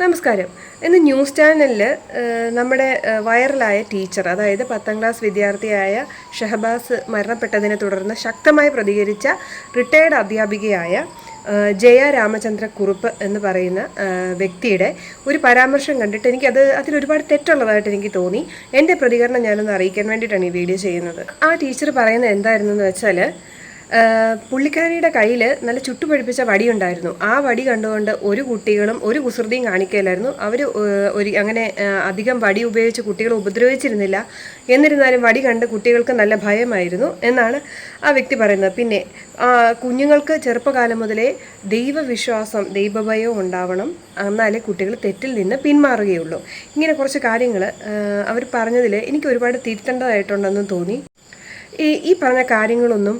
നമസ്കാരം. ഇന്ന് ന്യൂസ് ചാനലിൽ നമ്മുടെ വൈറലായ ടീച്ചർ, അതായത് 10ാം ക്ലാസ് വിദ്യാർത്ഥിയായ ഷഹബാസ് മരണപ്പെട്ടതിനെ തുടർന്ന് ശക്തമായി പ്രതികരിച്ച റിട്ടയേർഡ് അധ്യാപികയായ ജയ രാമചന്ദ്ര കുറുപ്പ് എന്ന് പറയുന്ന വ്യക്തിയുടെ ഒരു പരാമർശം കണ്ടിട്ട് അതിലൊരുപാട് തെറ്റുള്ളതായിട്ട് എനിക്ക് തോന്നി. എൻ്റെ പ്രതികരണം ഞാനൊന്ന് അറിയിക്കാൻ വേണ്ടിയിട്ടാണ് ഈ വീഡിയോ ചെയ്യുന്നത്. ആ ടീച്ചർ പറയുന്നത് എന്തായിരുന്നെന്ന് വെച്ചാൽ, പുള്ളിക്കാരിയുടെ കയ്യിൽ നല്ല ചുട്ടുപഴുപ്പിച്ച വടി ഉണ്ടായിരുന്നു. ആ വടി കണ്ടുകൊണ്ട് ഒരു കുട്ടികളും ഒരു കുസൃതിയും കാണിക്കുകയില്ലായിരുന്നു. അവർ അങ്ങനെ അധികം വടി ഉപയോഗിച്ച് കുട്ടികളെ ഉപദ്രവിച്ചിരുന്നില്ല. എന്നിരുന്നാലും വടി കണ്ട് കുട്ടികൾക്ക് നല്ല ഭയമായിരുന്നു എന്നാണ് ആ വ്യക്തി പറയുന്നത്. പിന്നെ കുഞ്ഞുങ്ങൾക്ക് ചെറുപ്പകാലം മുതലേ ദൈവവിശ്വാസം, ദൈവഭയം ഉണ്ടാവണം, എന്നാലേ കുട്ടികൾ തെറ്റിൽ നിന്ന് പിന്മാറുകയുള്ളൂ. ഇങ്ങനെ കുറച്ച് കാര്യങ്ങൾ അവർ പറഞ്ഞതിൽ എനിക്ക് ഒരുപാട് തിരുത്തേണ്ടതായിട്ടുണ്ടെന്ന് തോന്നി. ഈ പറഞ്ഞ കാര്യങ്ങളൊന്നും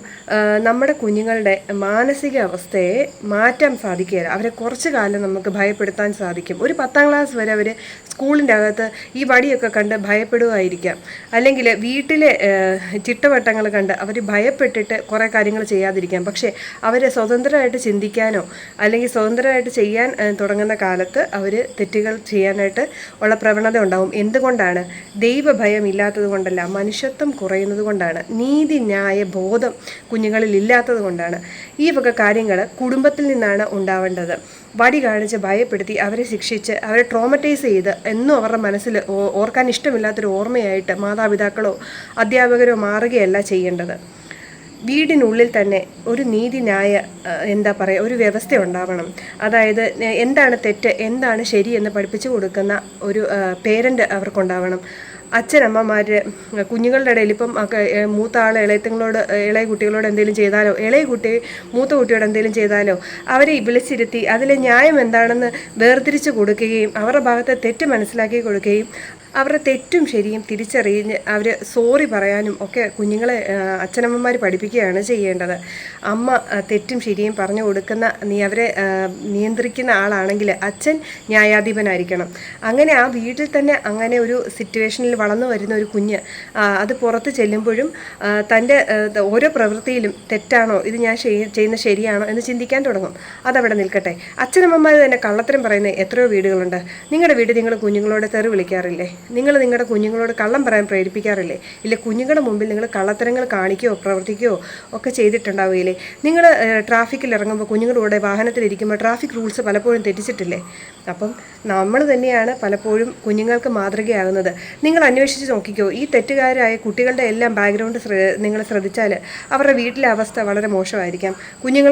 നമ്മുടെ കുഞ്ഞുങ്ങളുടെ മാനസിക അവസ്ഥയെ മാറ്റാൻ സാധിക്കുകയില്ല. അവരെ കുറച്ച് കാലം നമുക്ക് ഭയപ്പെടുത്താൻ സാധിക്കും. ഒരു 10ാം ക്ലാസ് വരെ അവർ സ്കൂളിൻ്റെ അകത്ത് ഈ വടിയൊക്കെ കണ്ട് ഭയപ്പെടുമായിരിക്കാം. അല്ലെങ്കിൽ വീട്ടിലെ ചിട്ടവട്ടങ്ങൾ കണ്ട് അവർ ഭയപ്പെട്ടിട്ട് കുറേ കാര്യങ്ങൾ ചെയ്യാതിരിക്കാം. പക്ഷേ അവർ സ്വതന്ത്രമായിട്ട് ചിന്തിക്കാനോ അല്ലെങ്കിൽ സ്വതന്ത്രമായിട്ട് ചെയ്യാൻ തുടങ്ങുന്ന കാലത്ത് അവർ തെറ്റുകൾ ചെയ്യാനായിട്ട് ഉള്ള പ്രവണത ഉണ്ടാവും. എന്തുകൊണ്ടാണ്? ദൈവഭയം ഇല്ലാത്തത് കൊണ്ടല്ല, മനുഷ്യത്വം കുറയുന്നത് കൊണ്ടാണ്, നീതി ന്യായ ബോധം കുഞ്ഞുങ്ങളിൽ ഇല്ലാത്തത് കൊണ്ടാണ്. ഈ വക കാര്യങ്ങൾ കുടുംബത്തിൽ നിന്നാണ് ഉണ്ടാവേണ്ടത്. വടി കാണിച്ച് ഭയപ്പെടുത്തി അവരെ ശിക്ഷിച്ച് അവരെ ട്രോമറ്റൈസ് ചെയ്ത് എന്നും അവരുടെ മനസ്സിൽ ഓർക്കാൻ ഇഷ്ടമില്ലാത്തൊരു ഓർമ്മയായിട്ട് മാതാപിതാക്കളോ അധ്യാപകരോ മാറുകയല്ല ചെയ്യേണ്ടത്. വീടിനുള്ളിൽ തന്നെ ഒരു നീതിന്യായ ഒരു വ്യവസ്ഥ ഉണ്ടാവണം. അതായത് എന്താണ് തെറ്റ്, എന്താണ് ശരി എന്ന് പഠിപ്പിച്ചു കൊടുക്കുന്ന ഒരു പേരൻ്റ് അവർക്കുണ്ടാവണം. അച്ഛനമ്മമാർ കുഞ്ഞുങ്ങളുടെ ഇടയിൽ ഇപ്പം മൂത്ത ആൾ ഇളയ കുട്ടികളോട് എന്തെങ്കിലും ചെയ്താലോ, ഇളയ കുട്ടി മൂത്ത കുട്ടിയോട് എന്തെങ്കിലും ചെയ്താലോ അവരെ വിളിച്ചിരുത്തി അതിലെ ന്യായം എന്താണെന്ന് വേർതിരിച്ച് കൊടുക്കുകയും അവരുടെ ഭാഗത്തെ തെറ്റ് മനസ്സിലാക്കി കൊടുക്കുകയും അവരുടെ തെറ്റും ശരിയും തിരിച്ചറിഞ്ഞ് അവർ സോറി പറയാനും ഒക്കെ കുഞ്ഞുങ്ങളെ അച്ഛനമ്മമാർ പഠിപ്പിക്കുകയാണ് ചെയ്യേണ്ടത്. അമ്മ തെറ്റും ശരിയും പറഞ്ഞു കൊടുക്കുന്ന അവരെ നിയന്ത്രിക്കുന്ന ആളാണെങ്കിൽ അച്ഛൻ ന്യായാധിപനായിരിക്കണം. അങ്ങനെ ആ വീട്ടിൽ തന്നെ അങ്ങനെ ഒരു സിറ്റുവേഷനിൽ വളർന്നു വരുന്ന ഒരു കുഞ്ഞ് അത് പുറത്ത് ചെല്ലുമ്പോഴും തൻ്റെ ഓരോ പ്രവൃത്തിയിലും തെറ്റാണോ, ഇത് ഞാൻ ചെയ്യുന്ന ശരിയാണോ എന്ന് ചിന്തിക്കാൻ തുടങ്ങും. അതവിടെ നിൽക്കട്ടെ. അച്ഛനമ്മമാർ തന്നെ കള്ളത്തരം പറയുന്ന എത്രയോ വീടുകളുണ്ട്. നിങ്ങളുടെ വീട്ടിൽ നിങ്ങൾ കുഞ്ഞുങ്ങളോട് തെറി വിളിക്കാറില്ലേ? നിങ്ങൾ നിങ്ങളുടെ കുഞ്ഞുങ്ങളോട് കള്ളം പറയാൻ പ്രേരിപ്പിക്കാറില്ലേ? ഇല്ല, കുഞ്ഞുങ്ങളുടെ മുമ്പിൽ നിങ്ങൾ കള്ളത്തരങ്ങൾ കാണിക്കുകയോ പ്രവർത്തിക്കുകയോ ഒക്കെ ചെയ്തിട്ടുണ്ടാവുകയില്ലേ? നിങ്ങൾ ട്രാഫിക്കിൽ ഇറങ്ങുമ്പോൾ കുഞ്ഞുങ്ങളുടെ കൂടെ വാഹനത്തിലിരിക്കുമ്പോൾ ട്രാഫിക് റൂൾസ് പലപ്പോഴും തെറ്റിച്ചിട്ടില്ലേ? അപ്പം നമ്മൾ തന്നെയാണ് പലപ്പോഴും കുഞ്ഞുങ്ങൾക്ക് മാതൃകയാകുന്നത്. നിങ്ങൾ അന്വേഷിച്ച് നോക്കിക്കോ. ഈ തെറ്റുകാരായ കുട്ടികളുടെ എല്ലാം ബാക്ക്ഗ്രൗണ്ട് നിങ്ങൾ ശ്രദ്ധിച്ചാൽ അവരുടെ വീട്ടിലെ അവസ്ഥ വളരെ മോശമായിരിക്കാം. കുഞ്ഞുങ്ങൾ